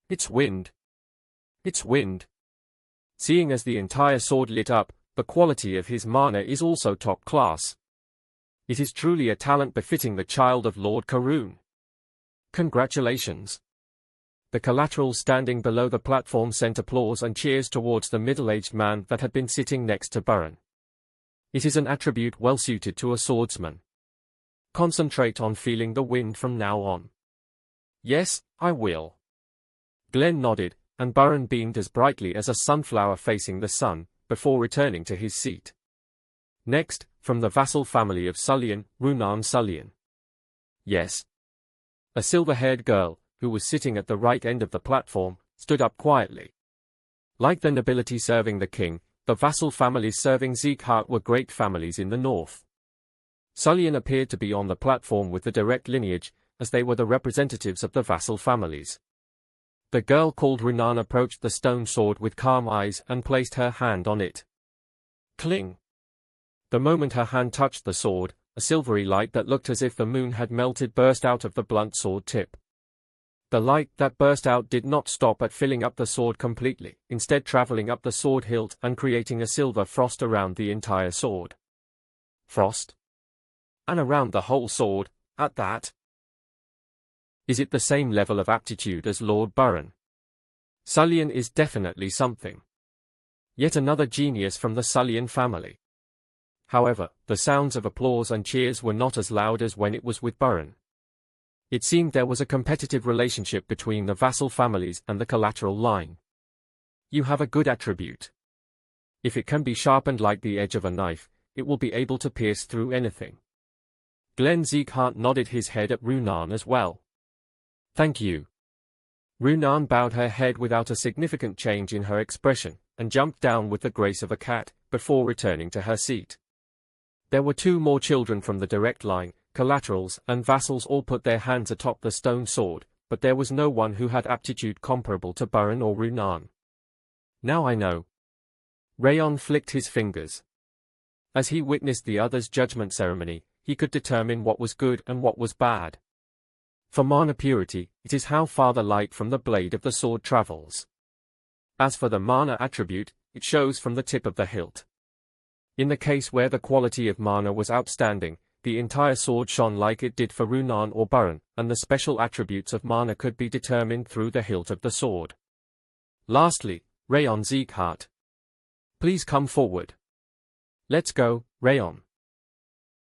It's wind. It's wind. Seeing as the entire sword lit up, the quality of his mana is also top class. It is truly a talent befitting the child of Lord Karun. Congratulations. The collaterals standing below the platform sent applause and cheers towards the middle-aged man that had been sitting next to Baron. It is an attribute well suited to a swordsman. Concentrate on feeling the wind from now on. Yes, I will. Glenn nodded, and Baron beamed as brightly as a sunflower facing the sun, before returning to his seat. Next, from the vassal family of Sullian, Runan Sullian. Yes. A silver-haired girl, who was sitting at the right end of the platform, stood up quietly. Like the nobility serving the king, the vassal families serving Zeekhart were great families in the north. Sullian appeared to be on the platform with the direct lineage, as they were the representatives of the vassal families. The girl called Runan approached the stone sword with calm eyes and placed her hand on it. Cling! The moment her hand touched the sword, a silvery light that looked as if the moon had melted burst out of the blunt sword tip. The light that burst out did not stop at filling up the sword completely, instead traveling up the sword hilt and creating a silver frost around the entire sword. Frost? And around the whole sword, at that? Is it the same level of aptitude as Lord Baron? Sullian is definitely something. Yet another genius from the Sullian family. However, the sounds of applause and cheers were not as loud as when it was with Baron. It seemed there was a competitive relationship between the vassal families and the collateral line. You have a good attribute. If it can be sharpened like the edge of a knife, it will be able to pierce through anything. Glenn Zeekhart nodded his head at Runan as well. Thank you. Runan bowed her head without a significant change in her expression, and jumped down with the grace of a cat, before returning to her seat. There were two more children from the direct line. Collaterals and vassals all put their hands atop the stone sword, but there was no one who had aptitude comparable to Baron or Runan. Now I know. Rayon flicked his fingers. As he witnessed the others' judgment ceremony, he could determine what was good and what was bad. For mana purity, it is how far the light from the blade of the sword travels. As for the mana attribute, it shows from the tip of the hilt. In the case where the quality of mana was outstanding, the entire sword shone like it did for Runan or Baron, and the special attributes of mana could be determined through the hilt of the sword. Lastly, Rayon Zeekhart. Please come forward. Let's go, Rayon.